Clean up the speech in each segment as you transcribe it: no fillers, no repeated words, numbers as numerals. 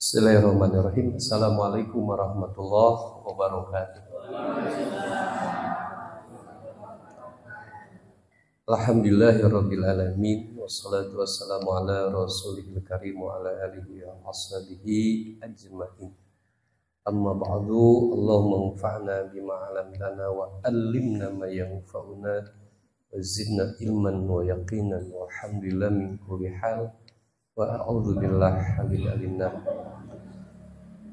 Bismillahirrahmanirrahim. Assalamualaikum warahmatullahi wabarakatuh. Alhamdulillahirabbil alamin wassalatu wassalamu ala rasulil karim wa ala alihi wa washabihi ajmain. Amma ba'du, Allahumma anfa'na bima 'allamtana wa 'allimna ma yanfa'una wa zidna ilman wa yaqinan walhamdulillah min kulli hal wa a'udzu billahi min alinnar.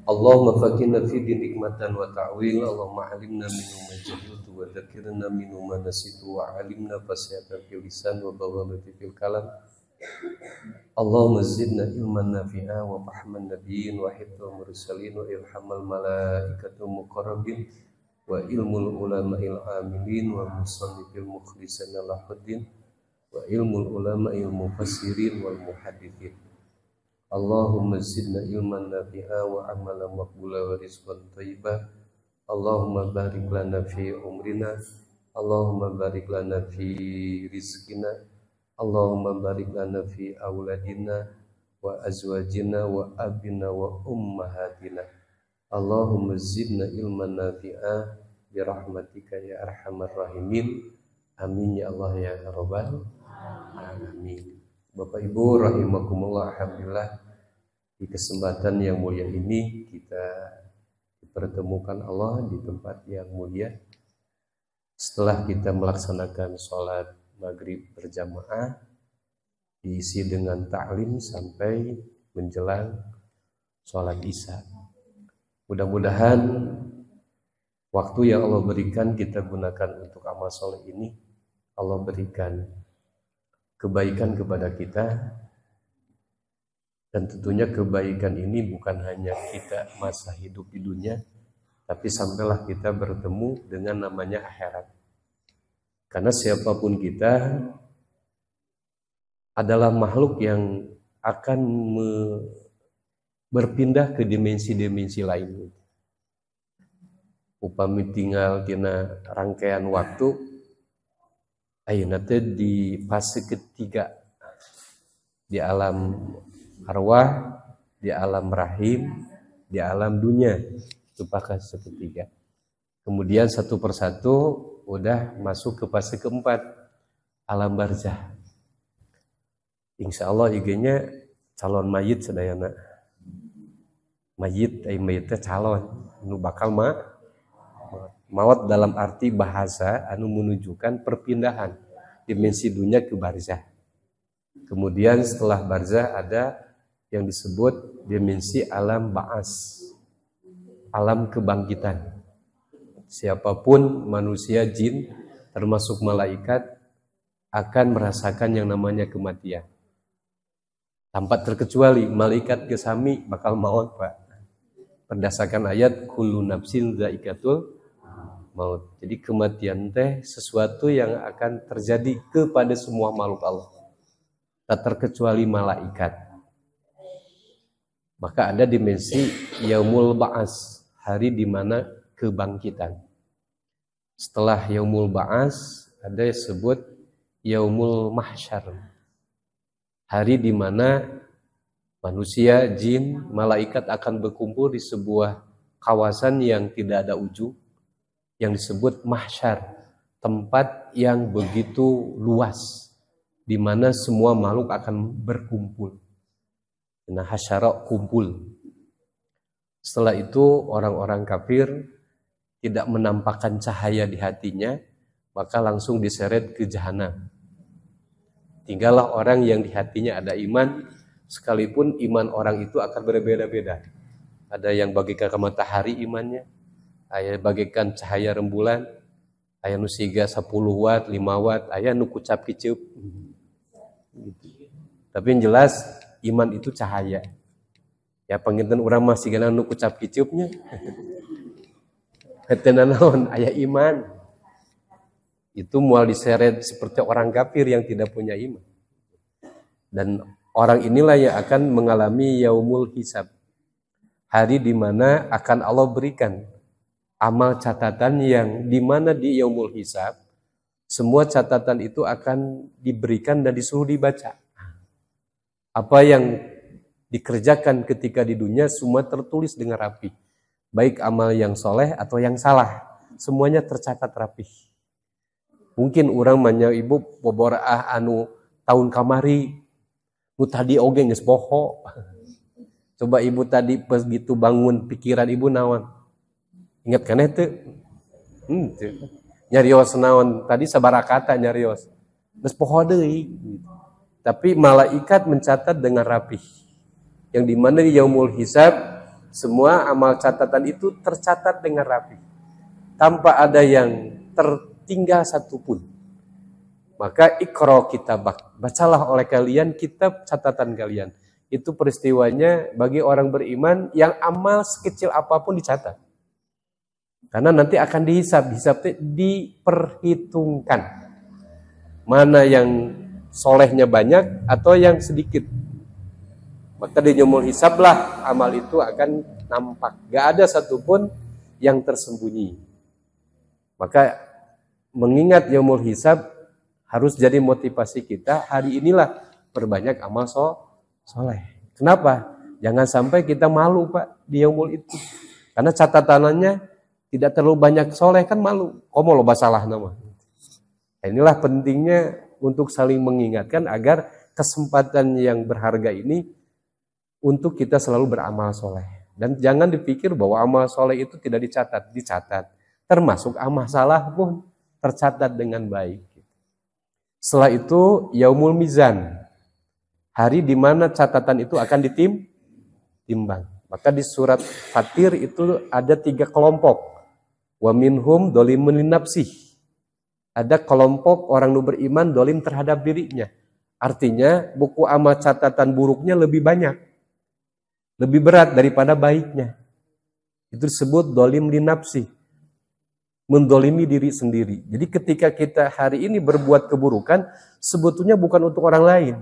Allahumma fakina fi din hikmatan wa ta'wil. Allahumma alimna minhu ma jahiltu wa dzakirna minhu ma nasitu wa alimna fasihatan fil lisan wa bawalati fil kalam. Allahumma zidna ilman nafi'a wa fahman nabiyyin wa hifdzal mursalin wa ilhamal malaikatul muqarrabin wa ilmul ulama'il amilin wa musannifil mukhlisina lahuddin wa ilmul ulama'il mufassirin wal muhaddithin. Allahumma zidna ilman nafi'a wa amalan maqbula wa rizqan thayyibah. Allahumma barik lana fi umrina, Allahumma barik lana fi rizqina, Allahumma barik lana fi auladina wa azwajina wa abina wa ummahatina. Allahumma zidna ilman nafi'a bi rahmatika ya arhamar rahimin. Amin ya Allah ya rabbal alamin. Bapak Ibu rahimakumullah, alhamdulillah di kesempatan yang mulia ini kita dipertemukan Allah di tempat yang mulia. Setelah kita melaksanakan sholat maghrib berjamaah diisi dengan ta'lim sampai menjelang sholat isya. Mudah-mudahan waktu yang Allah berikan kita gunakan untuk amal soleh ini, Allah berikan kebaikan kepada kita, dan tentunya kebaikan ini bukan hanya kita masa hidup di dunia, tapi sampailah kita bertemu dengan namanya akhirat. Karena siapapun kita adalah makhluk yang akan berpindah ke dimensi-dimensi lain. Upami tinggal tina rangkaian waktu, ayeuna teh di fase ketiga, di alam arwah, di alam rahim, di alam dunia, itu fase ketiga. Kemudian satu persatu udah masuk ke fase keempat, alam barzah. Insya Allah IG-nya calon mayit sadayana. Mayit calon nu bakal maut dalam arti bahasa anu menunjukkan perpindahan dimensi dunia ke barzah. Kemudian setelah barzah ada yang disebut dimensi alam ba'as, alam kebangkitan. Siapapun manusia, jin, termasuk malaikat akan merasakan yang namanya kematian. Tanpa terkecuali malaikat gesami bakal maut, Pak. Berdasarkan ayat kullu nafsin dha'iqatul maut. Jadi kematian teh sesuatu yang akan terjadi kepada semua makhluk Allah, tak terkecuali malaikat. Maka ada dimensi yaumul ba'as, hari di mana kebangkitan. Setelah yaumul ba'as ada yang disebut yaumul mahsyar, hari di mana manusia, jin, malaikat akan berkumpul di sebuah kawasan yang tidak ada ujung, yang disebut mahsyar, tempat yang begitu luas di mana semua makhluk akan berkumpul. Nah, hasyara kumpul. Setelah itu orang-orang kafir tidak menampakkan cahaya di hatinya, maka langsung diseret ke jahanam. Tinggallah orang yang di hatinya ada iman, sekalipun iman orang itu akan berbeda-beda. Ada yang bagaikan matahari imannya, aya bagaikan cahaya rembulan, aya nu siga 10 watt, 5 watt, aya nu kucap kiceup. Tapi yang jelas iman itu cahaya. Ya panginten urang mah sigana nu kucap kiceupnya. Hetena naon aya iman. Itu moal diseret seperti orang kafir yang tidak punya iman. Dan orang inilah yang akan mengalami yaumul hisab. Hari di mana akan Allah berikan amal catatan yang dimana di yaumul hisab semua catatan itu akan diberikan dan disuruh dibaca. Apa yang dikerjakan ketika di dunia semua tertulis dengan rapi. Baik amal yang soleh atau yang salah, semuanya tercatat rapi. Mungkin orang manya ibu boborah anu tahun kamari, nu tadi oge geus poho. Coba ibu tadi pas gitu bangun pikiran ibu naon? Ingat kan itu? Nyarios naon? Tadi sabarakata nyarios. Geus poho deui. Tapi malaikat mencatat dengan rapi. Yang dimana di yaumul hisab semua amal catatan itu tercatat dengan rapi. Tanpa ada yang tertinggal satupun. Maka ikra kitabak, bacalah oleh kalian kitab catatan kalian. Itu peristiwanya bagi orang beriman yang amal sekecil apapun dicatat. Karena nanti akan dihisab, hisabnya diperhitungkan. Mana yang solehnya banyak atau yang sedikit. Maka di yaumul hisablah amal itu akan nampak. Gak ada satupun yang tersembunyi. Maka mengingat yaumul hisab harus jadi motivasi kita. Hari inilah perbanyak amal soleh. Kenapa? Jangan sampai kita malu Pak di yaumul itu. Karena catatannya tidak terlalu banyak soleh kan malu. Komo lo basalah nama. Inilah pentingnya untuk saling mengingatkan agar kesempatan yang berharga ini untuk kita selalu beramal soleh. Dan jangan dipikir bahwa amal soleh itu tidak dicatat. Termasuk amal salah pun tercatat dengan baik. Setelah itu yaumul mizan, hari di mana catatan itu akan ditimbang. Maka di surat Fatir itu ada 3 kelompok. Wa minhum dolimun linapsih. Ada kelompok orang nu beriman dolim terhadap dirinya. Artinya buku amal catatan buruknya lebih banyak. Lebih berat daripada baiknya. Itu disebut dolim linapsih. Mendolimi diri sendiri. Jadi ketika kita hari ini berbuat keburukan, sebetulnya bukan untuk orang lain.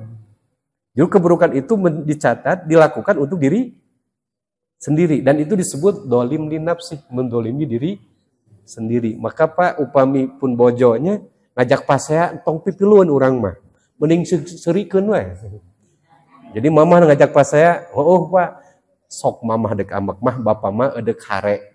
Jadi keburukan itu dicatat, dilakukan untuk diri sendiri. Dan itu disebut dolim linapsih, mendolimi diri sendiri. Maka Pak, upami pun bojonya, ngajak pasea, tong pipiluan orang mah. Mending serikeun we. Jadi mama ngajak pasea, Pak, sok mamah dek amak mah, bapak mah edek hare.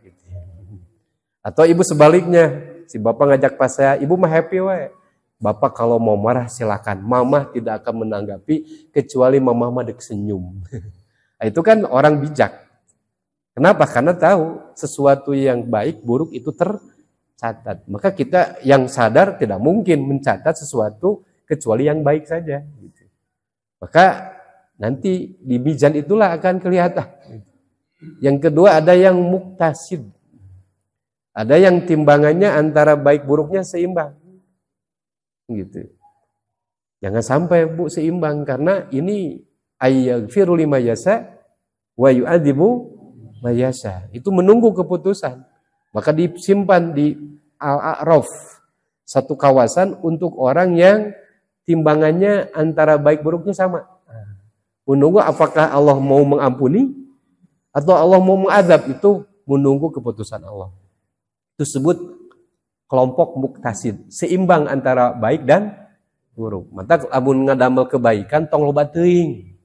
Atau ibu sebaliknya, si bapak ngajak pas saya, ibu mah happy we. Bapak kalau mau marah silakan, mama tidak akan menanggapi kecuali mama mah dek senyum. Itu kan orang bijak. Kenapa? Karena tahu sesuatu yang baik buruk itu tercatat. Maka kita yang sadar tidak mungkin mencatat sesuatu kecuali yang baik saja. Maka nanti di mizan itulah akan kelihatan. Yang kedua ada yang muktasid. Ada yang timbangannya antara baik buruknya seimbang. Gitu. Jangan sampai Bu seimbang karena ini ayyaghfiru lima yasa wa yu'adzibu ma yasa. Itu menunggu keputusan. Maka disimpan di Al-A'raf, satu kawasan untuk orang yang timbangannya antara baik buruknya sama. Menunggu apakah Allah mau mengampuni atau Allah mau mengadab, itu menunggu keputusan Allah. Itu disebut kelompok muktasid, seimbang antara baik dan buruk. Maka amun ngadamel kebaikan tong loba teuing.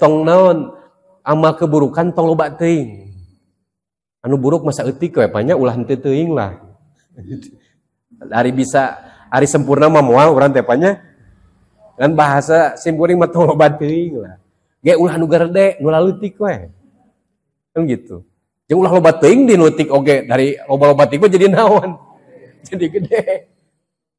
Tong naon amal keburukan tong loba teuing. Anu buruk masa eutik we panya ulah henteu teuing lah. Ari sempurna mah moal urang teh panya. Kan bahasa simkuring mah tong loba teuing lah. Ge ulah nu gerde nu laleutik we. Kan gitu. Jeung ulah loba teuing di nutik oge dari loba-loba tik jadi naon? Jadi gede.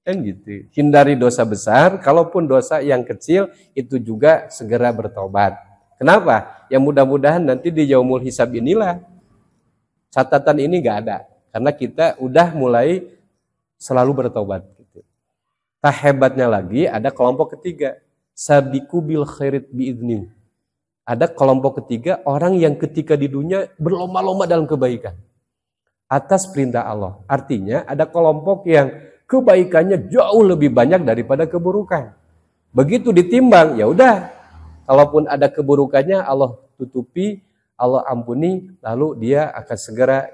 Kan gitu. Hindari dosa besar, kalaupun dosa yang kecil itu juga segera bertobat. Kenapa? Ya mudah-mudahan nanti di yaumul hisab inilah catatan ini enggak ada. Karena kita udah mulai selalu bertobat gitu. Tak hebatnya lagi ada kelompok ketiga, sabiqu bil khairit biidzni. Ada kelompok ketiga, orang yang ketika di dunia berlomba-lomba dalam kebaikan. Atas perintah Allah. Artinya ada kelompok yang kebaikannya jauh lebih banyak daripada keburukan. Begitu ditimbang, ya udah. Kalaupun ada keburukannya, Allah tutupi, Allah ampuni, lalu dia akan segera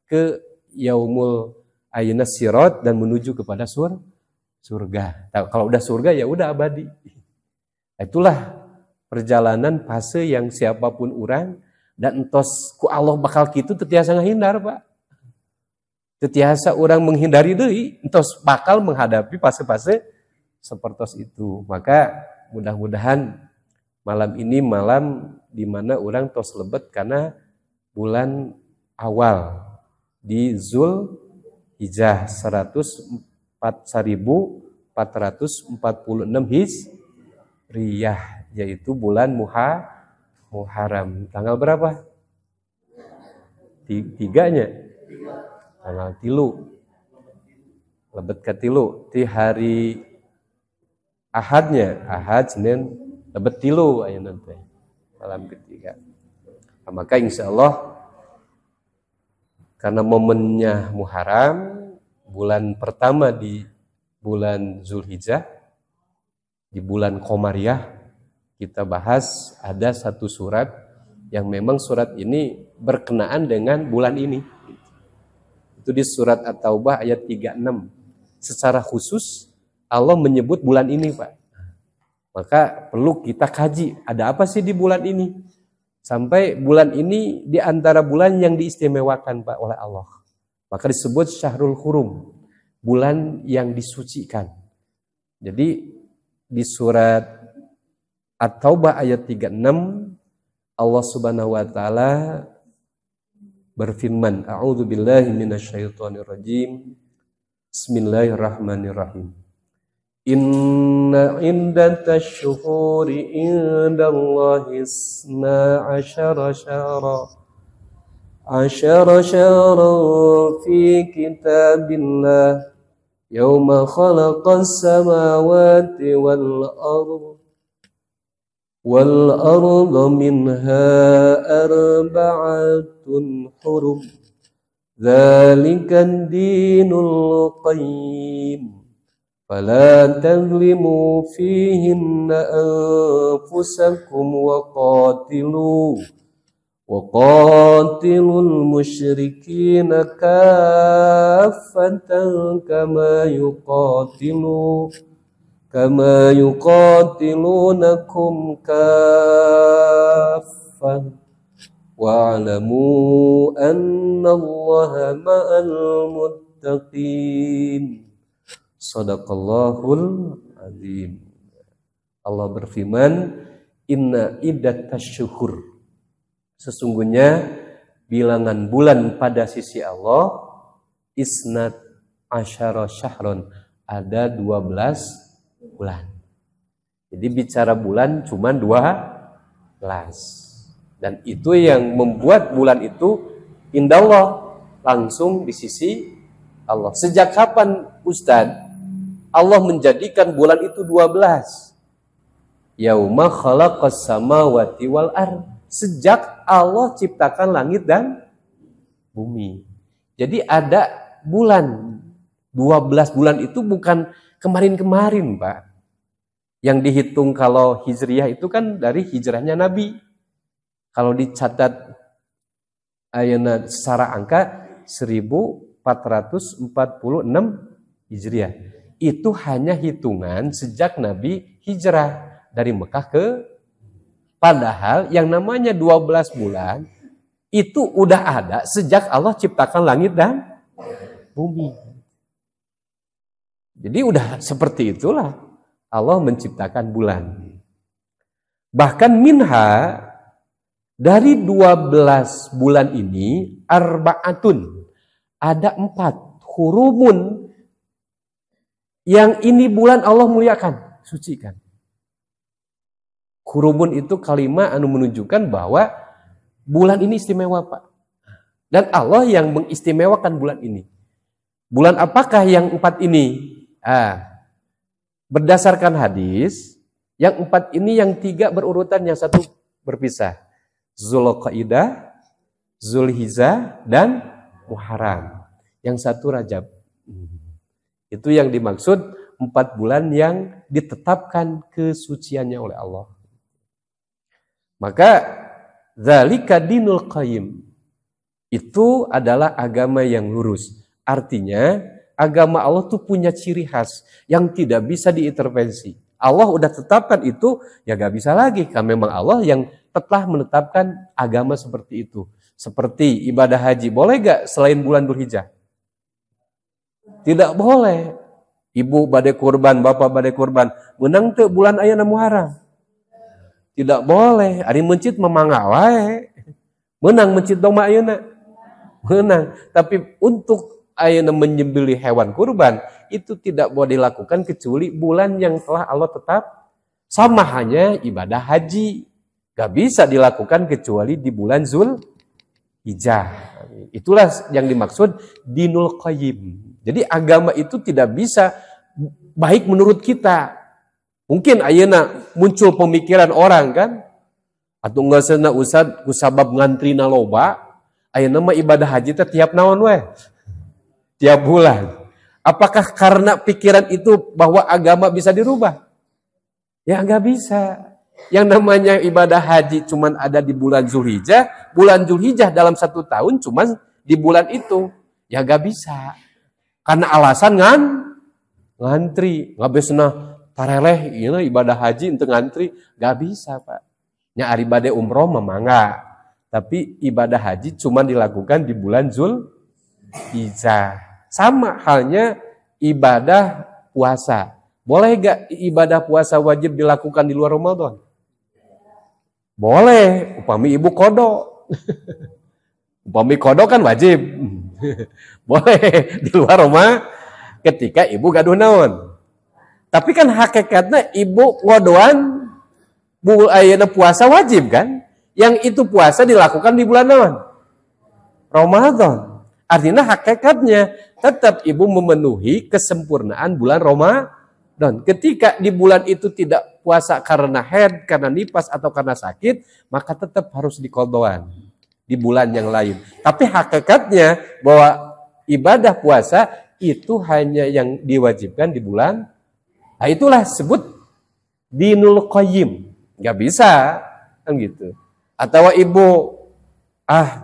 ke yaumul ayyuna sirat dan menuju kepada surga. Nah, kalau udah surga, ya udah abadi. Itulah perjalanan fase yang siapapun orang dan entos ku Allah bakal kitu teu tiasa ngahindar, Pak. Teu tiasa orang menghindari deui, entos bakal menghadapi fase-fase sepertos itu. Maka mudah-mudahan malam ini malam di mana orang tos lebet karena bulan awal di Zulhijjah 1446 Hijriyah, yaitu bulan Muharram. Tanggal berapa? Tiganya. Tanggal 3. Lebet ke 3 di hari Ahadnya, Ahad, Senin, lebet 3 aya nanti. Malam ketiga. Nah, maka insya Allah karena momennya Muharram, bulan pertama di bulan Zulhijjah, di bulan Qomariyah, kita bahas ada satu surat yang memang surat ini berkenaan dengan bulan ini. Itu di surat At-Taubah ayat 36. Secara khusus Allah menyebut bulan ini, Pak. Maka perlu kita kaji, ada apa sih di bulan ini? Sampai bulan ini di antara bulan yang diistimewakan, Pak, oleh Allah. Maka disebut Syahrul Hurum, bulan yang disucikan. Jadi di surat At-Taubah ayat 36 Allah Subhanahu wa taala berfirman, A'udzubillahi minasyaitonirrajim. Bismillahirrahmanirrahim. Inna iddatash syuhuri indallahi 12 syahran fi kitabillah yauma khalaqas samawati wal arda minha arba'atun hurum dzalikan dinul qayyim fala tazlimu fihinna anfusakum وقاتلوا المشركين كافة كما يقاتلونكم كافة واعلموا أن الله مع المتقين. Shadaqallahul azim. Allah berfirman, Inna iddatash syuhur, sesungguhnya bilangan bulan pada sisi Allah isnat asyara syahron, ada 12 bulan. Jadi bicara bulan cuma 12. Dan itu yang membuat bulan itu indallah, langsung di sisi Allah. Sejak kapan, Ustaz, Allah menjadikan bulan itu 12? Yauma khalaqas samawati wal ardh, sejak Allah ciptakan langit dan bumi. Jadi ada bulan, 12 bulan itu bukan kemarin-kemarin, Pak. Yang dihitung kalau Hijriyah itu kan dari hijrahnya Nabi. Kalau dicatat ayana secara angka 1446 Hijriyah. Itu hanya hitungan sejak Nabi hijrah dari Mekah ke, padahal yang namanya 12 bulan itu udah ada sejak Allah ciptakan langit dan bumi. Jadi udah seperti itulah Allah menciptakan bulan. Bahkan minha, dari 12 bulan ini, arba'atun, ada 4 hurumun, yang ini bulan Allah muliakan, sucikan. Hurumun itu kalimat anu menunjukkan bahwa bulan ini istimewa, Pak. Dan Allah yang mengistimewakan bulan ini. Bulan apakah yang 4 ini? Berdasarkan hadis, yang 4 ini yang 3 berurutan, yang 1 berpisah. Zulqaidah, Zulhijjah, dan Muharram. Yang 1 Rajab. Itu yang dimaksud 4 bulan yang ditetapkan kesuciannya oleh Allah. Maka dzalika dinul qayyim, itu adalah agama yang lurus. Artinya agama Allah tuh punya ciri khas yang tidak bisa diintervensi. Allah udah tetapkan itu, ya gak bisa lagi. Karena memang Allah yang telah menetapkan agama seperti itu. Seperti ibadah haji. Boleh gak selain bulan Dzulhijjah? Tidak boleh. Ibu badai kurban, bapak badai kurban. Menang tuh bulan ayana Muharram. Tidak boleh. Ari mencit memangawai. Menang mencit doma ayana. Menang. Tapi untuk ayana menyembelih hewan kurban, itu tidak boleh dilakukan kecuali bulan yang telah Allah tetap. Sama hanya ibadah haji. Gak bisa dilakukan kecuali di bulan Dzulhijjah. Itulah yang dimaksud dinul qayyim. Jadi agama itu tidak bisa baik menurut kita. Mungkin ayeuna muncul pemikiran orang kan, atau enggak sana usad kusabab ngantri na loba, ayeuna mah ibadah haji teh tiap naon we? Tiap bulan. Apakah karena pikiran itu bahwa agama bisa dirubah? Ya enggak bisa. Yang namanya ibadah haji cuman ada di bulan Dzulhijjah, bulan Dzulhijjah dalam 1 tahun cuman di bulan itu. Ya enggak bisa. Karena alasan ngantri, nggak bisa tareleh, ini ibadah haji untuk ngantri, nggak bisa Pak. Nya ari bade umroh memangga, tapi ibadah haji cuma dilakukan di bulan Dzulhijjah. Sama halnya ibadah puasa. Boleh gak ibadah puasa wajib dilakukan di luar Ramadan? Boleh, upami ibu kodok. Upami kodok kan wajib. Boleh di luar rumah ketika ibu gaduh naon. Tapi kan hakikatnya ibu ngodoan ayeuna puasa wajib kan? Yang itu puasa dilakukan di bulan naon? Ramadan. Artinya hakikatnya tetap ibu memenuhi kesempurnaan bulan Ramadan. Ketika di bulan itu tidak puasa karena haid, karena nifas atau karena sakit, maka tetap harus diqadhoan di bulan yang lain. Tapi hakikatnya bahwa ibadah puasa itu hanya yang diwajibkan di bulan. Nah itulah sebut dinul qayyim. Gak bisa kan gitu. Atau ibu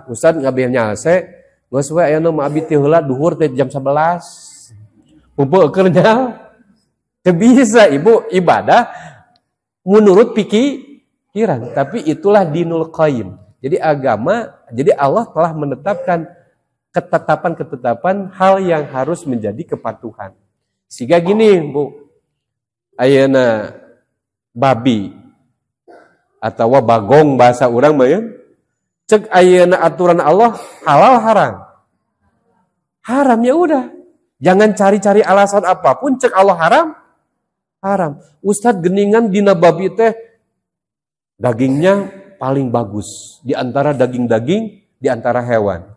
Ustaz nggak biar nyalse, geus we aya nu mah abi teh heula duhur teh jam 11. Pupuh keur nyal. Teu bisa ibu ibadah menurut pikiran, tapi itulah dinul qayyim. Jadi jadi Allah telah menetapkan ketetapan-ketetapan hal yang harus menjadi kepatuhan. Sehingga gini, Bu. Ayeuna babi atau bagong bahasa urang mah ya. Cek ayeuna aturan Allah halal haram. Haram ya udah. Jangan cari-cari alasan apapun, cek Allah haram. Ustadz geningan dina babi teh dagingnya paling bagus di antara daging-daging di antara hewan.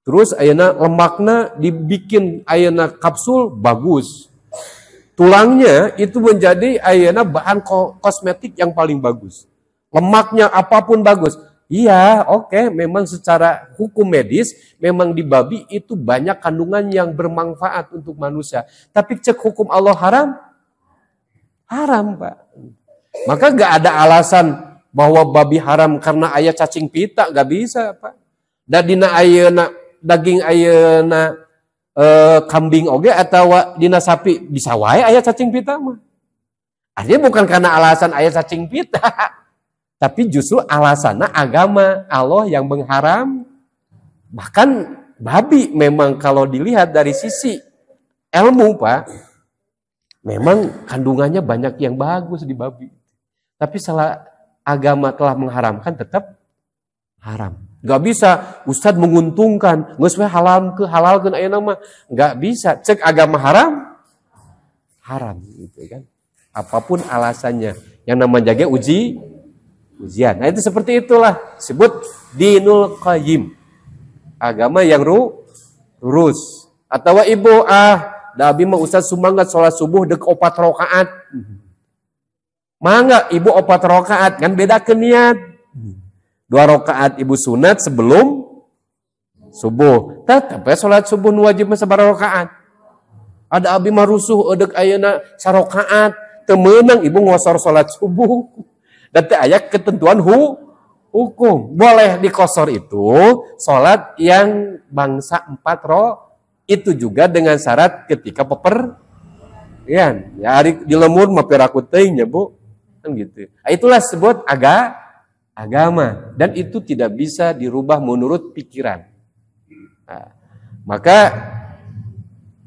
Terus ayeuna lemakna dibikin ayeuna kapsul bagus. Tulangnya itu menjadi ayeuna bahan kosmetik yang paling bagus. Lemaknya apapun bagus. Iya, oke, memang secara hukum medis memang di babi itu banyak kandungan yang bermanfaat untuk manusia. Tapi cek hukum Allah haram, Pak. Maka gak ada alasan bahwa babi haram karena aya cacing pita, gak bisa, Pak. Dan dina ayeuna daging ayeuna kambing oge atau dina sapi bisa wae aya cacing pita mah. Artinya bukan karena alasan aya cacing pita, tapi justru alasanna agama Allah yang mengharam. Bahkan babi memang kalau dilihat dari sisi ilmu, Pak, memang kandungannya banyak yang bagus di babi. Tapi salah agama telah mengharamkan tetap haram. Gak bisa Ustadz menguntungkan, geus we halalkeun ayeuna mah. Gak bisa. Cek agama haram gitu kan. Apapun alasannya. Yang namanya jaga ujian. Nah itu seperti itulah. Sebut dinul qayyim. Agama yang lurus. Atau ibu da abi mah Ustadz sumanggat sholat subuh dek 4 rakaat. Mangga ibu 4 rakaat kan bedakeun niat. 2 rakaat ibu sunat sebelum subuh. Tetep sholat subuh nu wajib sabaraha rakaat. Ada abi mah rusuh eudek ayeuna sarakaat, teu meunang ibu ngosor sholat subuh. Dan teu aya ketentuan hukum. Boleh dikosor itu sholat yang bangsa 4 itu juga dengan syarat ketika Ya, hari di lemur mah peraku teuing nya, Bu. Kan gitu. Itulah sebut agama dan itu tidak bisa dirubah menurut pikiran. Nah, maka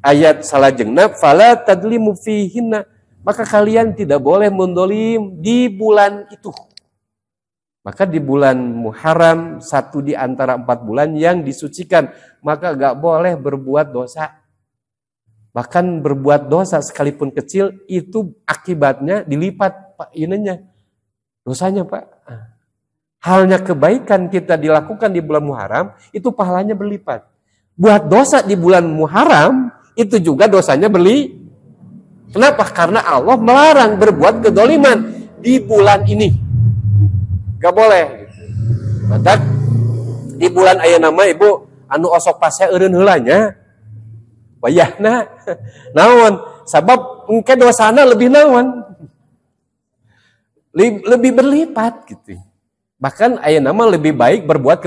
ayat salajengna fala tadlimu fihinna, maka kalian tidak boleh mendolim di bulan itu. Maka di bulan Muharram, satu di antara 4 bulan yang disucikan, maka gak boleh berbuat dosa. Bahkan berbuat dosa sekalipun kecil, itu akibatnya dilipat Pak ininya. Dosanya Pak. Halnya kebaikan kita dilakukan di bulan Muharram, itu pahalanya berlipat. Buat dosa di bulan Muharram, itu juga dosanya Kenapa? Karena Allah melarang berbuat kedoliman di bulan ini. Gak boleh. Matak di bulan aya nama Ibu anu osok pasnya eureun heulanya. Wayahna naon? Sabab engke dosana lebih naon? Lebih berlipat gitu. Bahkan aya nama lebih baik berbuat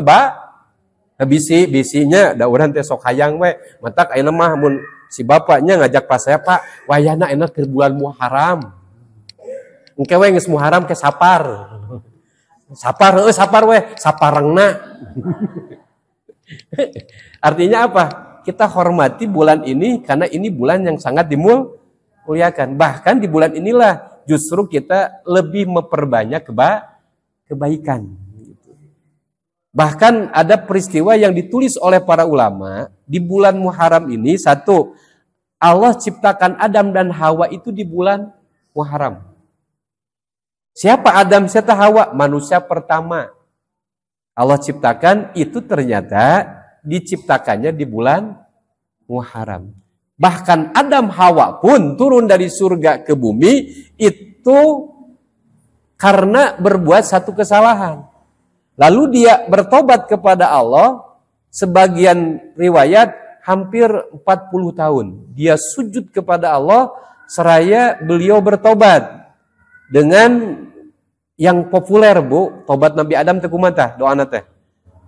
bisi-bisinya da urang teh sok hayang we. Matak aya nama mun si bapaknya ngajak pas saya, Pak, wayahna enak ke bulan Muharram. Engke we geus Muharram ke sapar. Sapar we, saparengna. Artinya apa? Kita hormati bulan ini karena ini bulan yang sangat dimuliakan. Bahkan di bulan inilah justru kita lebih memperbanyak kebaikan. Bahkan ada peristiwa yang ditulis oleh para ulama di bulan Muharram ini. Satu, Allah ciptakan Adam dan Hawa itu di bulan Muharram. Siapa Adam, siapa Hawa? Manusia pertama. Allah ciptakan itu ternyata diciptakannya di bulan Muharram. Bahkan Adam Hawa pun turun dari surga ke bumi itu karena berbuat satu kesalahan. Lalu dia bertobat kepada Allah, sebagian riwayat hampir 40 tahun. Dia sujud kepada Allah seraya beliau bertobat. Dengan yang populer, Bu, tobat Nabi Adam teh kumaha doana teh?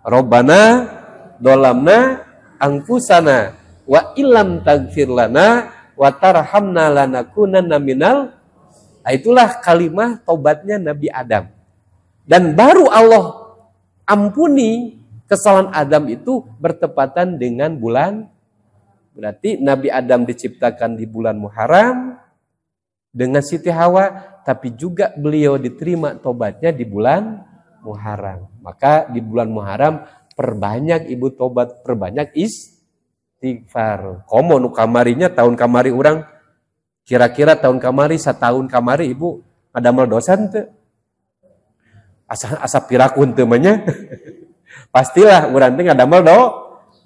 Robbana dolamna angfusana wa illam taghfir lana wa tarhamna lanakunanna minal. Itulah kalimat tobatnya Nabi Adam. Dan baru Allah ampuni kesalahan Adam itu bertepatan dengan bulan. Berarti Nabi Adam diciptakan di bulan Muharram dengan Siti Hawa, tapi juga beliau diterima tobatnya di bulan Muharram. Maka di bulan Muharram perbanyak ibu tobat, perbanyak istighfar. Komo nu kamarinya tahun kamari urang, kira-kira tahun kamari setahun kamari ibu ngadamel dosa teu? Asa pirakun teu manya. Pastilah urang teh ngadamel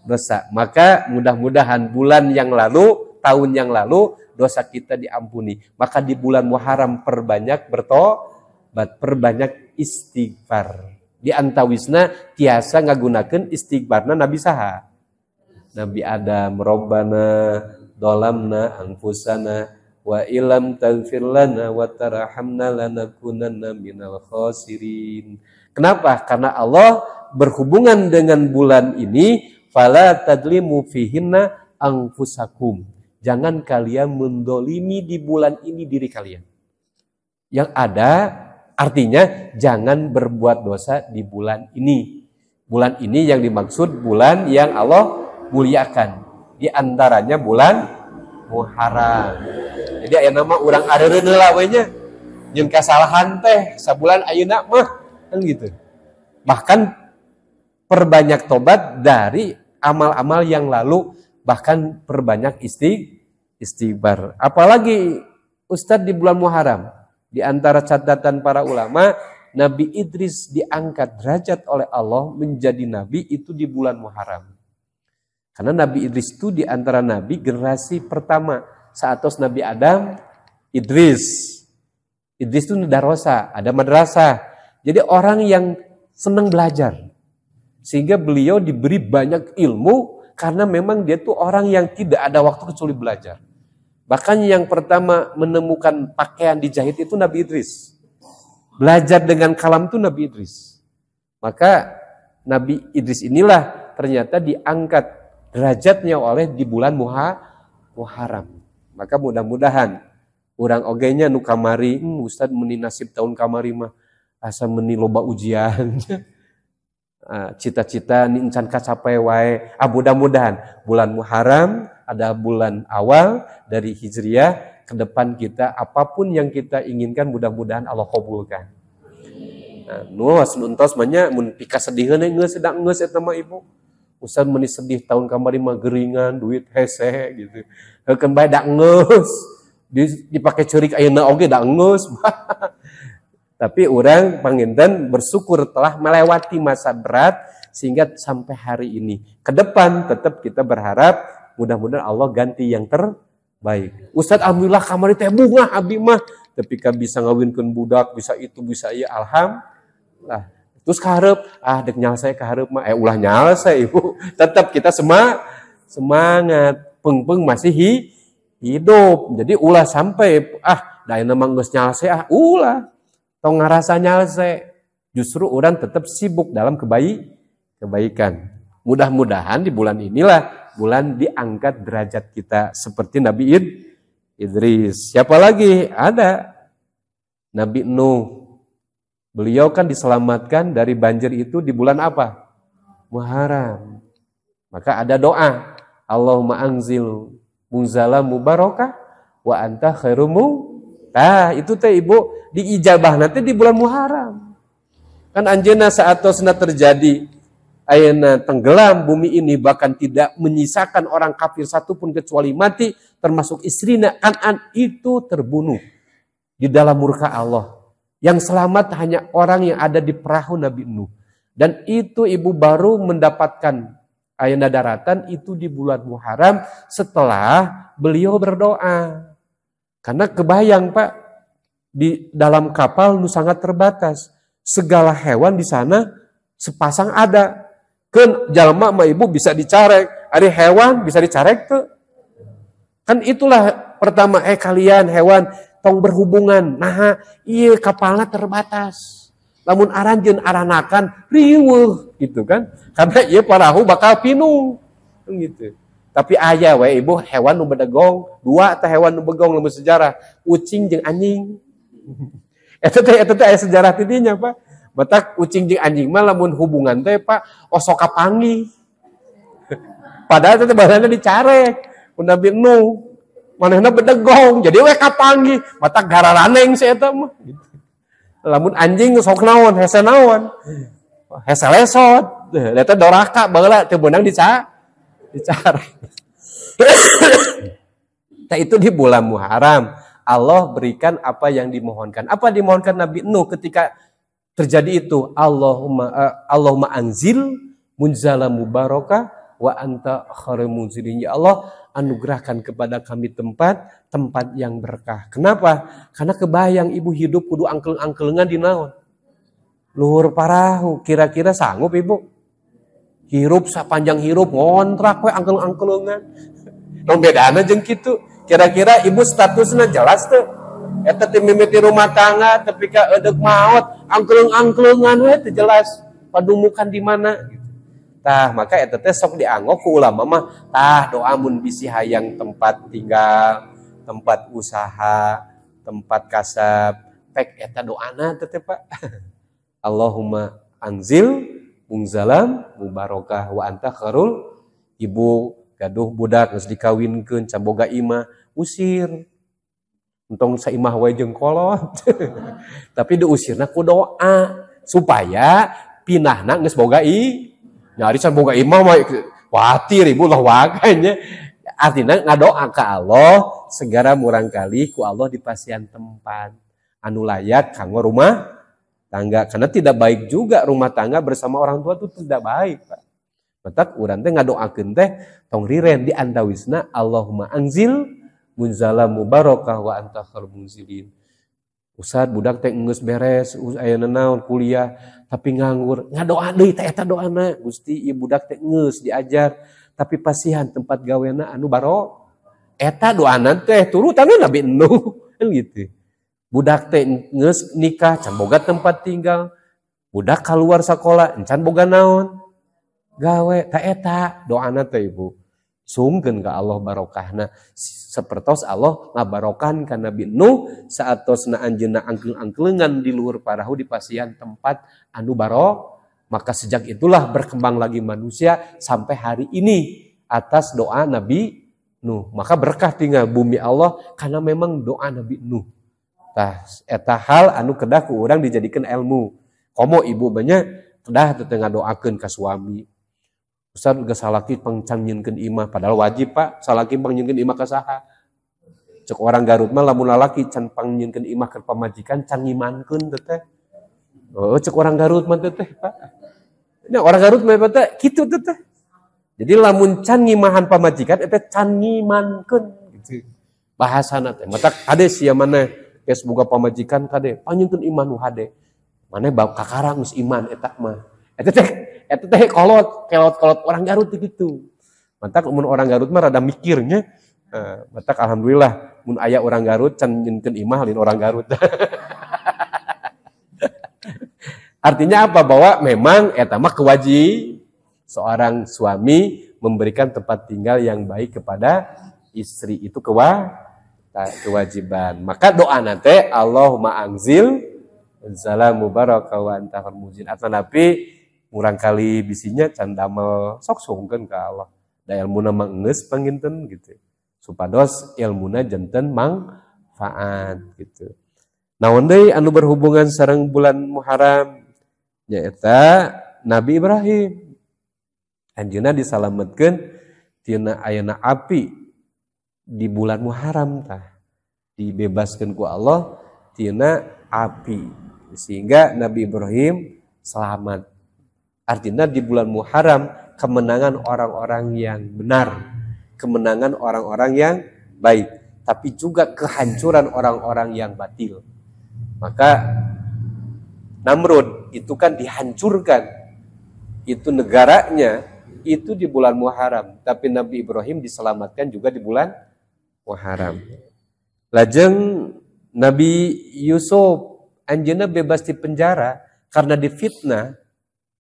dosa. Maka mudah-mudahan bulan yang lalu, tahun yang lalu dosa kita diampuni. Maka di bulan Muharram perbanyak bertobat, perbanyak istighfar. Di antawisna tiasa ngagunakeun istighfarna Nabi saha? Nabi Adam, Robbana dolamna anfusana wa ilam taghfir lana wa tarhamna lanakunanna minal khasirin. Kenapa? Karena Allah berhubungan dengan bulan ini, fala tadlimu fihinna anfusakum. Jangan kalian mendolimi di bulan ini diri kalian. Yang ada artinya jangan berbuat dosa di bulan ini. Bulan ini yang dimaksud bulan yang Allah muliakan. Di antaranya bulan Muharram. Jadi aya nama urang areureun heula we nya. Jeung kasalahan teh sabulan ayeuna mah kan gitu. Bahkan perbanyak tobat dari amal-amal yang lalu, bahkan perbanyak istighfar. Apalagi Ustadz di bulan Muharram, di antara catatan para ulama, Nabi Idris diangkat derajat oleh Allah menjadi nabi itu di bulan Muharram. Karena Nabi Idris itu di antara nabi generasi pertama. Saatos Nabi Adam, Idris. Idris itu darosa, ada madrasah. Jadi orang yang senang belajar. Sehingga beliau diberi banyak ilmu karena memang dia tuh orang yang tidak ada waktu kecuali belajar. Bahkan yang pertama menemukan pakaian dijahit itu Nabi Idris. Belajar dengan kalam itu Nabi Idris. Maka Nabi Idris inilah ternyata diangkat derajatnya oleh di bulan Muharram. Maka mudah-mudahan urang ogenya nu kamari, Ustad meni nasib tahun kamari mah asa meni loba ujian. Cita-cita ni encan kacapai wae. Mudah-mudahan bulan Muharram ada bulan awal dari Hijriah, ke depan kita apapun yang kita inginkan mudah-mudahan Allah kabulkan. Nuas nuntos manya mun pika sediheuh geus sedang geus eta mah ibu. Ustad meni sedih tahun kamari mah geringan duit hese gitu. Heukeun bae da geus. Dipake ceurik ayeuna oge da geus. Tapi orang panginten bersyukur telah melewati masa berat sehingga sampai hari ini. Ke depan tetap kita berharap mudah-mudahan Allah ganti yang terbaik. Ustaz alhamdulillah kamari teh bunga abdi mah, tapi kan bisa ngawinkeun budak, bisa itu, bisa ieu, alhamdulillah. Terus kaharep, dek nyalse kaharep mah ulah nyalse ibu. Tetap kita semangat, peng-peng masih hidup. Jadi ulah sampai da ayeuna mah geus nyalse ulah. Tong ngarasa nyalse, justru orang tetap sibuk dalam kebaikan. Mudah-mudahan di bulan inilah bulan diangkat derajat kita seperti Nabi Idris. Siapa lagi? Ada Nabi Nuh. Beliau kan diselamatkan dari banjir itu di bulan apa? Muharram. Maka ada doa, Allahumma anzil munzalam mubarakah wa anta khairumu. Itu teh ibu diijabah nanti di bulan Muharram. Kan anjeunna saatosna terjadi ayeuna tenggelam bumi ini, bahkan tidak menyisakan orang kafir satupun kecuali mati, termasuk istrina Kan'an itu terbunuh di dalam murka Allah. Yang selamat hanya orang yang ada di perahu Nabi Nuh. Dan itu ibu baru mendapatkan ayeuna daratan itu di bulan Muharram setelah beliau berdoa. Karena kebayang Pak, di dalam kapal nu sangat terbatas. Segala hewan di sana sepasang ada. Kan jalma mah ibu bisa dicarek, ada hewan bisa dicarek tuh. Kan itulah pertama kalian hewan tong berhubungan. Nah, iya kapalnya terbatas. Lamun aranjeun aranakan riweuh gitu kan. Karena ieu parahu bakal pinung. Gitu. Tapi aya we ibu hewan nu bedegong, dua teh hewan nu begong lamun sejarah, ucing jeung anjing. Eta teh aya sejarah ti dinya, Pak. Batak ucing jeung anjing mah lamun hubungan teh Pak osok kapanggih. Padahal teh bahanna dicarek ku Nabi Nuh. Manehna bedegong, jadi we kapanggih, batak gararaneng si eta mah. Lamun anjing sok naon, hese naon? Hese lesot. Eta doraka baheula teu beunang dicarek. Nah, itu di bulan Muharram Allah berikan apa yang dimohonkan. Apa dimohonkan Nabi Nuh ketika terjadi itu? Allahumma anzil munzalam mubarakah wa anta khairul munzilin. Ya Allah, anugerahkan kepada kami tempat yang berkah. Kenapa? Karena kebayang ibu hidup kudu angkel-angkelengan di naon? Luhur parahu, kira-kira sanggup ibu? Hirup sapanjang hirup ngontrak we angkel-angkelengan. Nong bedana jeung kitu. Kira-kira ibu statusna jelas teu? Eta teh mimiti rumah tangga tapi ka eudeuh maot, angkeleng-angkelengan we teu jelas padumukan di mana gitu. Tah, maka eta teh sok dianggok ku ulama mah doa mun bisi hayang tempat tinggal, tempat usaha, tempat kasab, pek eta doana teh Pak. Allahumma anzil munzalam mubarakah wa anta khairul. Ibu gaduh budak geus dikawinkeun can boga imah, usir. Entong saimah wae jeung kolot. Tapi diusirna ku doa supaya pinahna geus boga nyari can boga imah mah khawatir ibu lah waganya. Artinya ngadoa ka Allah segera murangkali ku Allah dipasihan tempat anu layak kanggo rumah tangga. Karena tidak baik juga rumah tangga bersama orang tua itu tidak baik, Pak. Matak urang teh ngadoakeun teh tong riren di antawisna Allahumma anzil munzalam mubarakah wa anta khairul munzilin. Ustad budak teh geus beres ayeuna naon kuliah tapi nganggur, ngadoa deui teh eta doana. Gusti ieu budak teh geus diajar tapi pasihan tempat gawena anu baro. Eta doana teh turutan Nabi Nuh kan gitu. Budak teh geus nikah can boga tempat tinggal. Budak keluar sekolah encan boga naon? Gawe. Ta eta doana teh Ibu. Sungkeun ka Allah barokahna Sapertos Allah ngabarokan ka Nabi Nuh saatosna anjeunna angkeul-angkeulengan di luhur parahu di pasian tempat anu barok. Maka sejak itulah berkembang lagi manusia sampai hari ini atas doa Nabi Nuh. Maka berkah tinggal bumi Allah karena memang doa Nabi Nuh. Tah eta hal anu kedah ku urang dijadikeun ilmu. Komo ibu banyak kedah teu ngadoakeun ka suami. Ustaz geus salaki pangcan nyieunkeun imah padahal wajib Pak salaki pangnyieunkeun imah ka saha. Cek orang Garut mah lamun lalaki can pangnyieunkeun imah ka pamajikan can ngimankeun teh teh. Oh cek orang Garut mah teh Pak. Nah orang Garut mah teh kitu teh teh. Jadi lamun can ngimahan pamajikan eta can ngimankeun gitu. Bahasana teh. Mata kade sia maneh geus boga pamajikan kade panyieunkeun imah nu hade. Maneh bab kakarang geus iman eta mah. Eta teh kolot orang Garut gitu. Mantak mun orang Garut mah rada mikirnya. Mantak alhamdulillah mun aya orang Garut can nyieunkeun imah lain orang Garut. Artinya apa? Bahwa memang eta mah kewajib seorang suami memberikan tempat tinggal yang baik kepada istri itu kewajiban. Maka doa nate Allahumma anzil zalamu baraka wa anta muzin. Atau nabi murang kali bisinya can damel sok sungkeun ka Allah. Da ilmuna mah geus panginten gitu. Supados ilmuna janten manfaat gitu. Naon deui anu berhubungan sareng bulan Muharram nyaeta Nabi Ibrahim. Anjeunna disalametkeun tina ayana api di bulan Muharram tah. Dibebaskeun ku Allah tina api. Sehingga Nabi Ibrahim selamat. Artinya di bulan Muharram kemenangan orang-orang yang benar, kemenangan orang-orang yang baik, tapi juga kehancuran orang-orang yang batil. Maka Namrud itu kan dihancurkan, itu negaranya itu di bulan Muharram, tapi Nabi Ibrahim diselamatkan juga di bulan Muharram. Lajeng Nabi Yusuf anjeunna bebas di penjara karena difitnah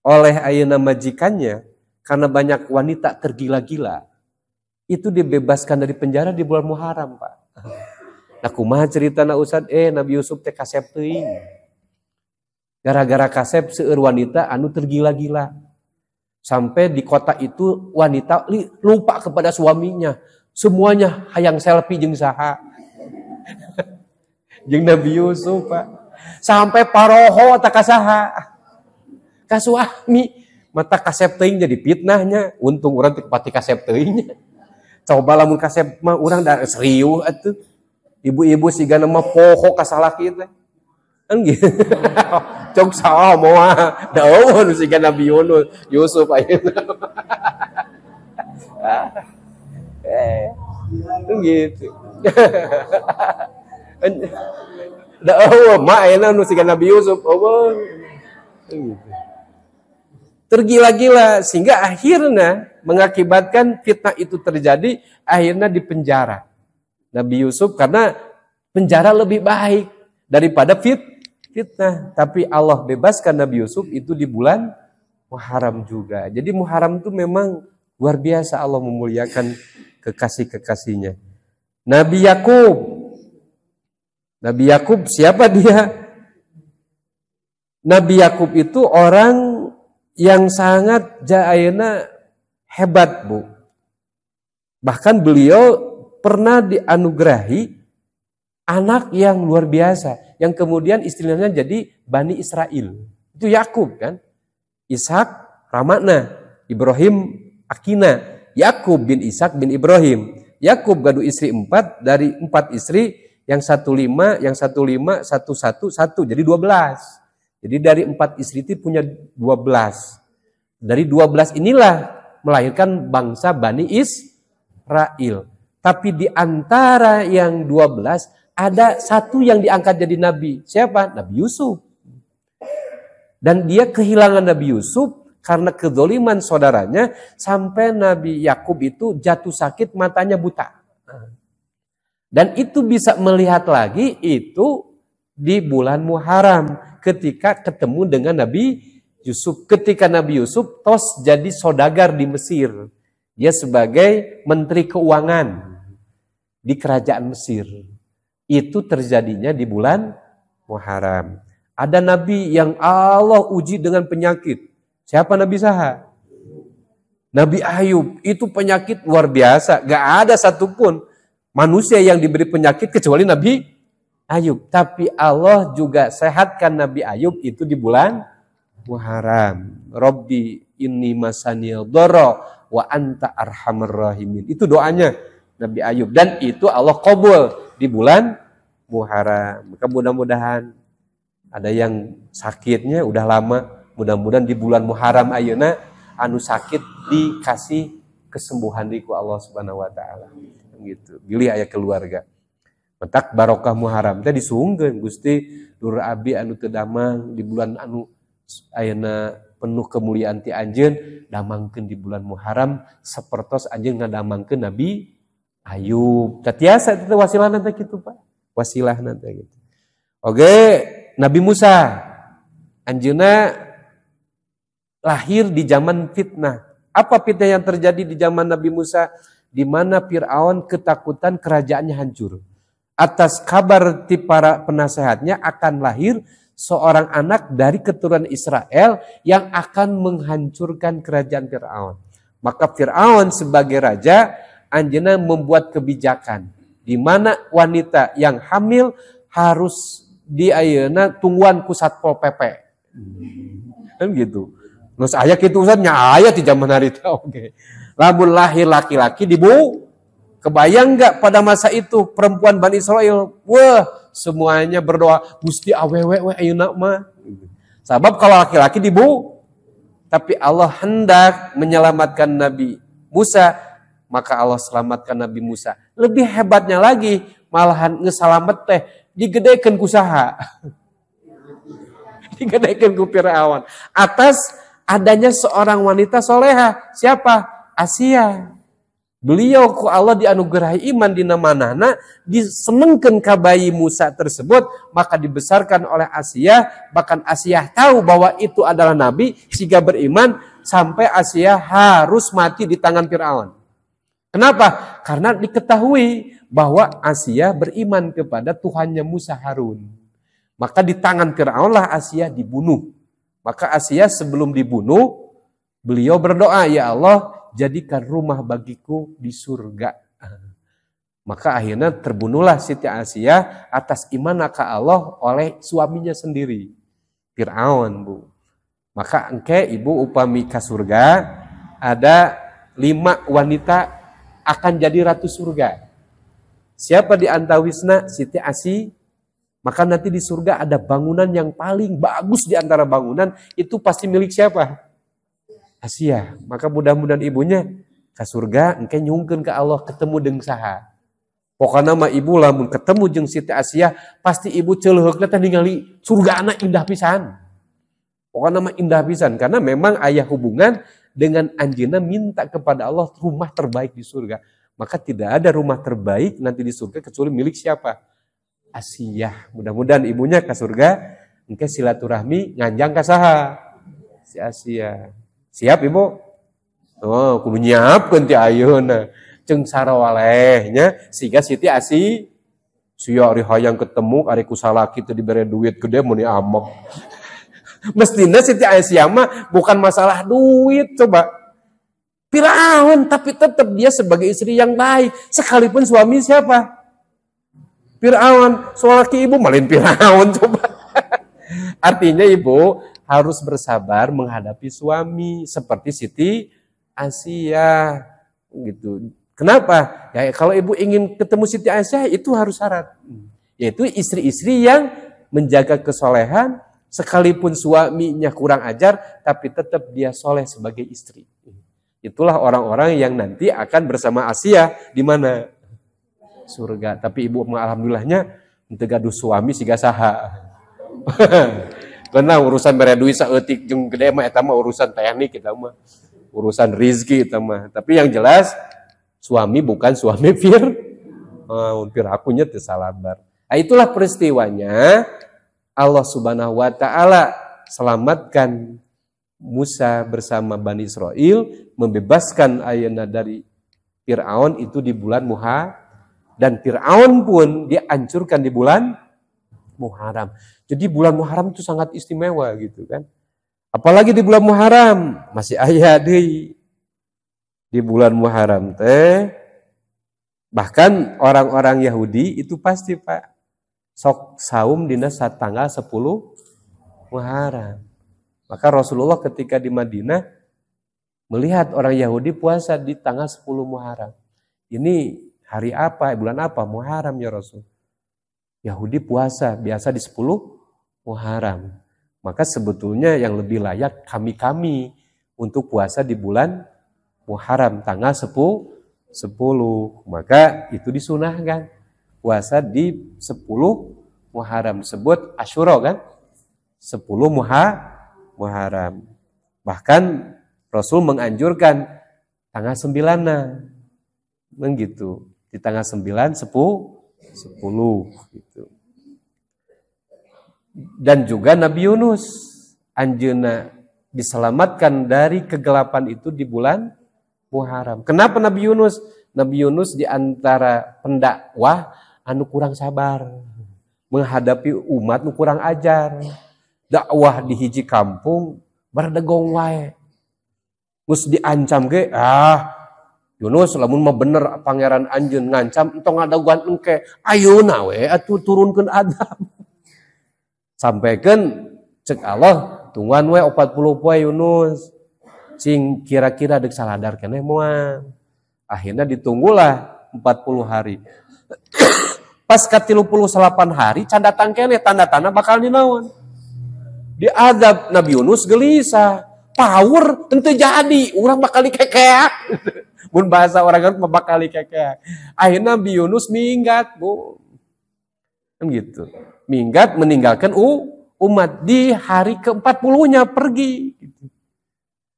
oleh ayeuna majikannya karena banyak wanita tergila-gila. Itu dibebaskan dari penjara di bulan Muharram, Pak. Nah, kumaha ceritana Ustaz? Nabi Yusuf teh kasep teuing. Gara-gara kasep seueur wanita anu tergila-gila. Sampai di kota itu wanita lupa kepada suaminya. Semuanya hayang selfie jeung saha. Jeung Nabi Yusuf, Pak. Sampai paroho tak kasaha. Ka suami mata kasep teuing jadi fitnahnya. Untung urang teu pati kasep teuingnya. Coba lamun kasep mah urang da serius atuh. Ibu-ibu sigana mah poho ka salaki teh. Kan gitu. Cok saha moal daun sigana Nabi Yusuf ayeuna. Gitu. Daun mah ayeuna nu sigana Nabi Yusuf eueuh. Gitu. Tergila-gila sehingga akhirnya mengakibatkan fitnah itu terjadi, akhirnya dipenjara Nabi Yusuf karena penjara lebih baik daripada fitnah. Tapi Allah bebaskan Nabi Yusuf itu di bulan Muharram juga. Jadi Muharram itu memang luar biasa Allah memuliakan kekasih-kekasihnya. Nabi Yakub siapa dia? Nabi Yakub itu orang yang sangat ayeuna hebat, Bu. Bahkan beliau pernah dianugerahi anak yang luar biasa, yang kemudian istilahnya jadi Bani Israel. Itu Yakub kan? Ishak, Ramana, Ibrahim, Akina, Yakub bin Ishak bin Ibrahim. Yakub gaduh istri 4, dari 4 istri yang 1 5, 1 jadi 12. Jadi dari 4 istri itu punya 12. Dari 12 inilah melahirkan bangsa Bani Israel. Tapi di antara yang 12 ada satu yang diangkat jadi nabi. Siapa? Nabi Yusuf. Dan dia kehilangan Nabi Yusuf karena kedzaliman saudaranya sampai Nabi Yakub itu jatuh sakit, matanya buta. Dan itu bisa melihat lagi itu di bulan Muharram. Ketika ketemu dengan Nabi Yusuf. Ketika Nabi Yusuf tos jadi saudagar di Mesir. Dia sebagai menteri keuangan. di kerajaan Mesir. Itu terjadinya di bulan Muharram. Ada nabi yang Allah uji dengan penyakit. Siapa Nabi Saha? Nabi Ayub. Itu penyakit luar biasa. Gak ada satupun manusia yang diberi penyakit kecuali Nabi Ayub. Tapi Allah juga sehatkan Nabi Ayub itu di bulan Muharram. Rabbi inni masaniyal dharra wa anta arhamar rahimin. Itu doanya Nabi Ayub. Dan itu Allah qabul di bulan Muharram. Maka mudah-mudahan ada yang sakitnya udah lama, mudah-mudahan di bulan Muharram ayeuna anu sakit dikasih kesembuhan ku Allah Subhanahu wa taala. Gitu. Pilih aya keluarga. Mentak barokah Muharram teh disuungkeun Gusti dur abi anu teu damang di bulan anu ayeuna penuh kemuliaan ti anjeun damangkeun di bulan Muharram sapertos anjeun ngadamangkeun Nabi Ayub. Tatiasa itu wasilah nanti gitu Pak. Wasilah nanti gitu. Oke, Nabi Musa anjeunna lahir di zaman fitnah. Apa fitnah yang terjadi di zaman Nabi Musa? Di mana Fir'aun ketakutan kerajaannya hancur. Atas kabar ti para penasehatnya akan lahir seorang anak dari keturunan Israel yang akan menghancurkan kerajaan Fir'aun. Maka Fir'aun sebagai raja anjeunna membuat kebijakan di mana wanita yang hamil harus di ayeuna tungguan ku Satpol PP. Kan gitu. Terus aya kitu Ustaznya aya di zaman hari itu. Oke. Lamun lahir laki-laki dibu. Kebayang enggak pada masa itu perempuan Bani Israel? Wah, semuanya berdoa, Gusti awewe we ayeuna mah. Sebab kalau laki-laki dibu. Tapi Allah hendak menyelamatkan Nabi Musa, maka Allah selamatkan Nabi Musa. Lebih hebatnya lagi, malahan ngesalamet teh digedekeun ku saha? Digedekeun ku Firaun. Atas adanya seorang wanita soleha. Siapa? Asia. Beliau ku Allah dianugerahi iman di namanana, disenengkeun ka bayi Musa tersebut, maka dibesarkan oleh Asia, bahkan Asia tahu bahwa itu adalah nabi, sehingga beriman sampai Asia harus mati di tangan Firaun. Kenapa? Karena diketahui bahwa Asia beriman kepada Tuhannya Musa Harun. Maka di tangan Firaunlah Asia dibunuh. Maka Asia sebelum dibunuh, beliau berdoa, ya Allah, jadikan rumah bagiku di surga. Maka akhirnya terbunuhlah Siti Asia atas iman ke Allah oleh suaminya sendiri, Fir'aun, Bu. Maka engke ibu upami ka surga, ada 5 wanita akan jadi ratu surga. Siapa di antawisna? Siti Asi. Maka nanti di surga ada bangunan yang paling bagus di antara bangunan, itu pasti milik siapa? Asia. Maka mudah-mudahan ibunya ke surga, engke nyungkeun ke Allah ketemu jeung saha. Pokokna mah ibu lamun ketemu jeung Siti Asia, pasti ibu ceuleuheukna teh ningali surgana indah pisan. Pokokna mah indah pisan karena memang aya hubungan dengan anjeunna minta kepada Allah rumah terbaik di surga. Maka tidak ada rumah terbaik nanti di surga kecuali milik siapa? Asia. Mudah-mudahan ibunya ke surga, engke silaturahmi nganjang ka saha? Si Asia. Siap ibu? Oh, kudu nyiapkeun ti ayeuna. Ceung sarawalehnya siga Siti Asi sia ari hayang ketemu ari ku salaki teu dibere duit gede mun amok. Mestina Siti Asia mah bukan masalah duit coba. Firaun tapi tetap dia sebagai istri yang baik sekalipun suami siapa? Firaun, soalnya ibu malin Firaun coba. Artinya ibu harus bersabar menghadapi suami seperti Siti Asia gitu. Kenapa? Ya kalau ibu ingin ketemu Siti Asia itu harus syarat. Yaitu istri-istri yang menjaga kesolehan sekalipun suaminya kurang ajar tapi tetap dia soleh sebagai istri. Itulah orang-orang yang nanti akan bersama Asia di mana? Surga. Tapi ibu alhamdulillahnya teu gaduh suami siga saha. Karena urusan mere duit saeutik jeung gede mah eta mah urusan teknik kita mah. Urusan rezeki eta mah. Tapi yang jelas suami bukan suami Firaunnya teu salabar. Nah, itulah peristiwanya Allah Subhanahu wa taala selamatkan Musa bersama Bani Israel, membebaskan ayeuna dari Firaun itu di bulan Dan Fir'aun pun dihancurkan di bulan Muharram. Jadi bulan Muharram itu sangat istimewa gitu kan. Apalagi di bulan Muharram masih aya deui. Di bulan Muharram teh bahkan orang-orang Yahudi itu pasti Pak sok saum dina tanggal 10 Muharram. Maka Rasulullah ketika di Madinah melihat orang Yahudi puasa di tanggal 10 Muharram. Ini hari apa? Bulan apa? Muharram ya Rasul. Yahudi puasa biasa di 10 Muharram. Maka sebetulnya yang lebih layak kami-kami untuk puasa di bulan Muharram tanggal 10. Maka itu disunahkan. Puasa di 10 Muharram. Disebut Asyura kan? 10 Muharram. Bahkan Rasul menganjurkan tanggal 9-na. Begitu. Di tanggal 9, 10 gitu. Dan juga Nabi Yunus anjeunna diselamatkan dari kegelapan itu di bulan Muharram. Kenapa Nabi Yunus? Nabi Yunus di antara pendakwah anu kurang sabar menghadapi umat nu kurang ajar. Dakwah di hiji kampung bardegong wae. Mus diancam ge, Yunus lamun mah bener pangeran anjeun ngancam entong ngadaguan engke ayeuna we atuh turunkeun adab. Sampaikan cek Allah tungguan we 40 poe Yunus cing kira-kira dek saladar keneh moal. Akhirnya ditunggulah 40 hari. Pas ka 38 hari can datang keneh tanda-tanda bakal dinaon. Diadab Nabi Yunus gelisah, power teu jadi, urang bakal dikekeak. Mun bahasa orang kan bakal dikekeak. Akhirnya Nabi Yunus minggat, Bu. Gitu. Minggat meninggalkan umat di hari ke-40-nya pergi.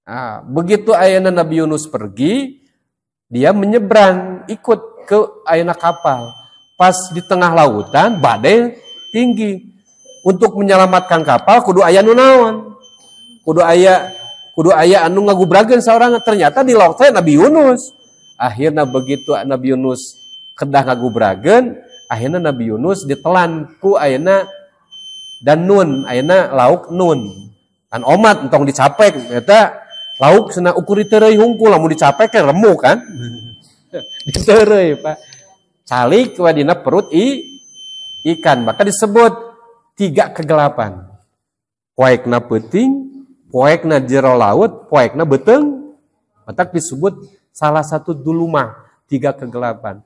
Nah, begitu ayeuna Nabi Yunus pergi, dia menyeberang ikut ke ayeuna kapal. Pas di tengah lautan badai tinggi. Untuk menyelamatkan kapal kudu aya nu naon? Kudu aya anu ngagubrageun saurang. Ternyata di laut teh Nabi Yunus. Akhirnya begitu Nabi Yunus kedah ngagubrageun, akhirnya Nabi Yunus ditelan ku ayeuna dan nun, ayeuna lauk nun. Kan omat entong dicapek eta lauk cenah ukur teureui hungkul lamun dicapek ke remuk kan. Diteureui Pak. Calik ku dina perut ikan, maka disebut 3 kegelapan. Poekna peuting, poekna jero laut, poekna beteung. Maka disebut salah satu dulumah 3 kegelapan.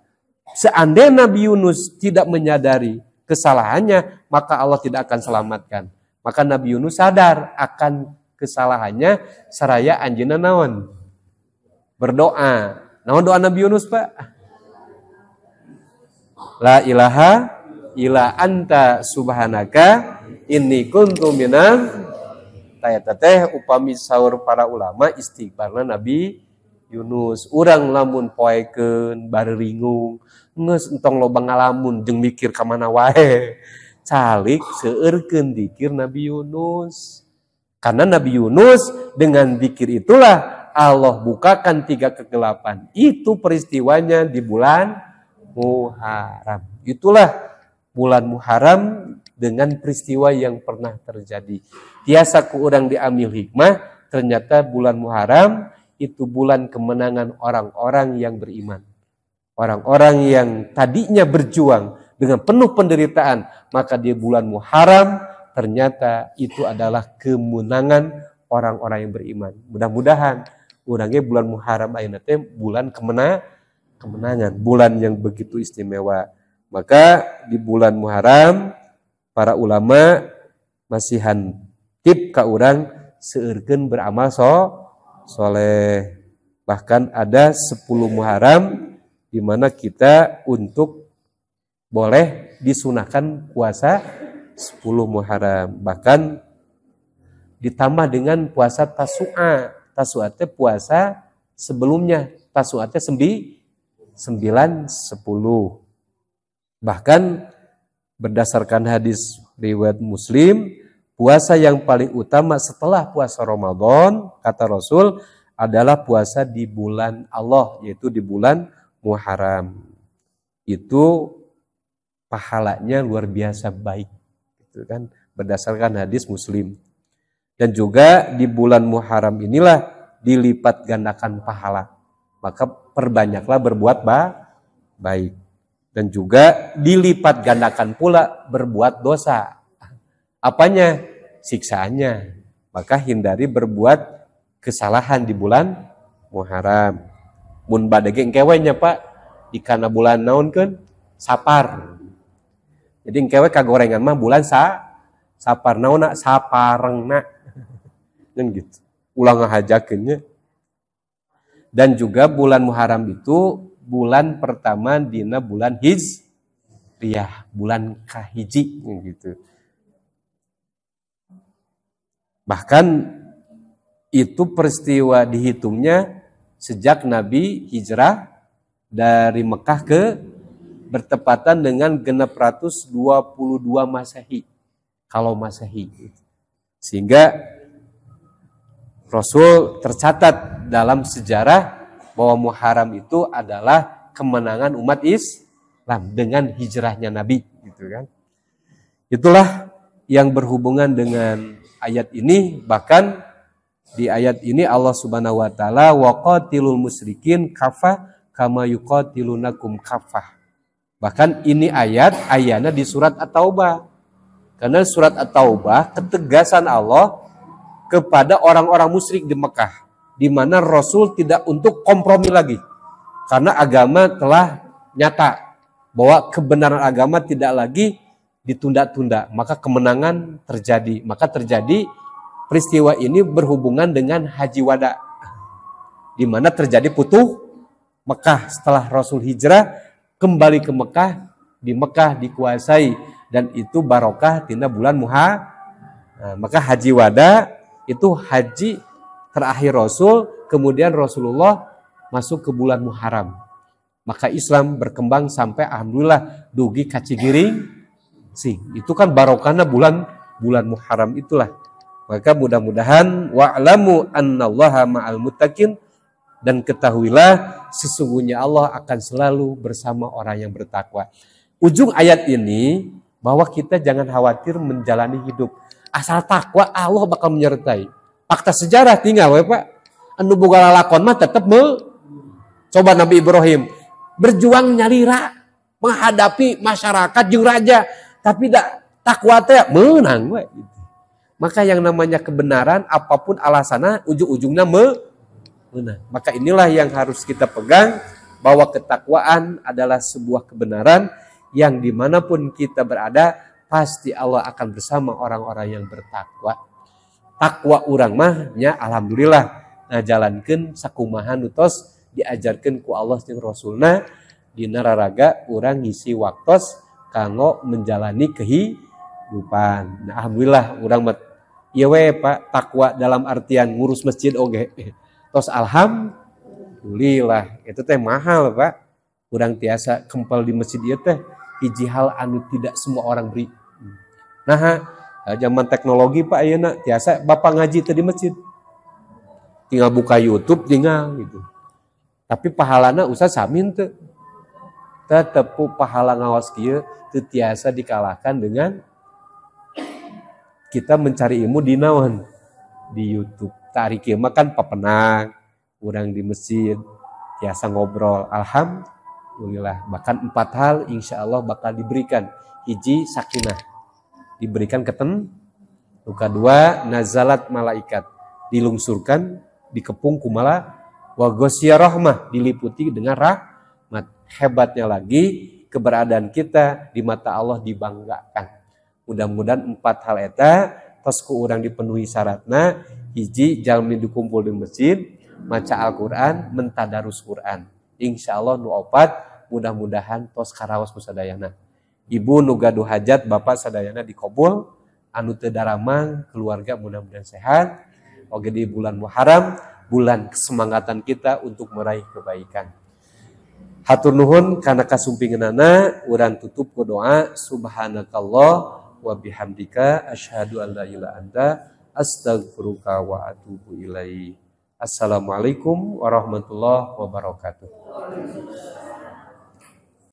Seandainya Nabi Yunus tidak menyadari kesalahannya, maka Allah tidak akan selamatkan. Maka Nabi Yunus sadar akan kesalahannya, saraya anjeunna naon? Berdoa. Naon doa Nabi Yunus, Pak? La ilaha illa anta subhanaka inni kuntu minal tayata teh upami saur para ulama istighfarna Nabi Yunus. Urang lamun poekeun bareuringung geus entong loba ngalamun jeung mikir ka mana wae. Calik seueurkeun dzikir Nabi Yunus. Karena Nabi Yunus dengan dzikir itulah Allah bukakan 3 kegelapan. Itu peristiwanya di bulan Muharram. Itulah bulan Muharram dengan peristiwa yang pernah terjadi. Biasa ku urang diambil hikmah, ternyata bulan Muharram itu bulan kemenangan orang-orang yang beriman. Orang-orang yang tadinya berjuang dengan penuh penderitaan, maka di bulan Muharram ternyata itu adalah kemenangan orang-orang yang beriman. Mudah-mudahan urangnya bulan Muharram ayeuna teh bulan kemenangan, bulan yang begitu istimewa. Maka di bulan Muharram para ulama masihan tip ka urang seueurkeun beramal soleh. Bahkan ada 10 Muharram di mana kita untuk boleh disunahkan puasa 10 Muharram. Bahkan ditambah dengan puasa Tasu'a. Tasu'a teh puasa sebelumnya. Tasu'a teh 9, 10. Bahkan berdasarkan hadis riwayat Muslim, puasa yang paling utama setelah puasa Ramadan, kata Rasul, adalah puasa di bulan Allah, yaitu di bulan Muharram. itu pahalanya luar biasa baik, gitu kan, berdasarkan hadis Muslim. Dan juga di bulan Muharram inilah dilipat gandakan pahala. Maka perbanyaklah berbuat baik. Dan juga dilipat gandakan pula berbuat dosa. Apanya? Siksaannya. Maka hindari berbuat kesalahan di bulan Muharram. Mun badege engkewenya Pak, dikana bulan naon kan? Sapar. Jadi engkewe kagorengan mah bulan sapar naona saparengna. Dan gitu. Ulang ngahajakeunnya. Dan juga bulan Muharram itu bulan pertama dina bulan Hijriyah, bulan kahiji gitu. Bahkan itu peristiwa dihitungnya sejak Nabi hijrah dari Mekah ke bertepatan dengan 622 Masehi. Kalau Masehi. Sehingga Rasul tercatat dalam sejarah bahwa Muharram itu adalah kemenangan umat Islam dengan hijrahnya Nabi, gitu kan. Itulah yang berhubungan dengan ayat ini. Bahkan di ayat ini Allah Subhanahu wa taala waqatilul musyrikin kafah kama yuqatilunakum kafah. Bahkan ini ayatnya di surat At-Taubah. Karena surat At-Taubah ketegasan Allah kepada orang-orang musyrik di Mekah, di mana Rasul tidak untuk kompromi lagi. Karena agama telah nyata bahwa kebenaran agama tidak lagi ditunda-tunda, maka kemenangan terjadi. Maka terjadi peristiwa ini berhubungan dengan Haji Wada, di mana terjadi Futuh Mekah setelah Rasul hijrah kembali ke Mekah, di Mekah dikuasai, dan itu barokah tina bulan Muharram. Nah, maka Haji Wada itu haji terakhir Rasul, kemudian Rasulullah masuk ke bulan Muharram. Maka Islam berkembang sampai alhamdulillah dugi kacigiring sih. Itu kan barokahna bulan Muharram itulah. Maka mudah-mudahan wa'lamu annallaha ma'al muttaqin, dan ketahuilah sesungguhnya Allah akan selalu bersama orang yang bertakwa. Ujung ayat ini bahwa kita jangan khawatir menjalani hidup. Asal takwa Allah bakal menyertai. Fakta sejarah tinggal we Pak. Anu boga lalakon mah tetep coba Nabi Ibrahim berjuang nyalira menghadapi masyarakat jeung raja, tapi takwa teh menang we. Maka yang namanya kebenaran apapun alasannya ujung-ujungnya menang. Maka inilah yang harus kita pegang, bahwa ketakwaan adalah sebuah kebenaran yang dimanapun kita berada pasti Allah akan bersama orang-orang yang bertakwa. Takwa urang mah nya alhamdulillah ngajalankeun sakumaha nutos diajarkeun ku Allah jeung Rasulna dina raraga urang ngisi waktos kanggo menjalani kehidupan. Nah, alhamdulillah urang mah ieu we Pak, takwa dalam artian ngurus masjid oge. Tos alhamdulillah, itu teh mahal Pak. Urang tiasa kempel di masjid ieu teh hiji hal anu tidak semua orang beri. Nah, zaman teknologi Pak ayeuna tiasa bapak ngaji teh di masjid. Tinggal buka YouTube tinggal gitu. Tapi pahalana usah samin teu. Tetepu pahala ngaos kieu teu tiasa dikalahkan dengan kita mencari ilmu di naon? Di YouTube. Tari kieu mah kan papenang, urang di masjid tiasa ngobrol. Alhamdulillah. Bahkan 4 hal insya Allah bakal diberikan. Hiji sakinah, diberikan keten. Luka 2 nazalat malaikat, dilungsurkan, dikepung kumala. Wa ghosiyah rahmah, diliputi dengan rahmat. Hebatnya lagi keberadaan kita di mata Allah dibanggakan. Mudah-mudahan 4 hal eta tos ku urang dipenuhi syaratna. Hiji, jalmi dikumpul di masjid, maca Al-Quran, mentadarus Quran. Insya Allah nu opat, mudah-mudahan tos karaos kusadayana. Ibu nu gaduh hajat, bapak sadayana dikabul, anu teu daramang, keluarga mudah-mudahan sehat. Oge di bulan Muharram, bulan kesemangatan kita untuk meraih kebaikan. Hatur nuhun kana kasumpingeunana, urang tutup ku doa. Subhanakallah wa bihamdika asyhadu an la ilaha anta astaghfiruka wa atubu ilaik. Assalamualaikum warahmatullahi wabarakatuh.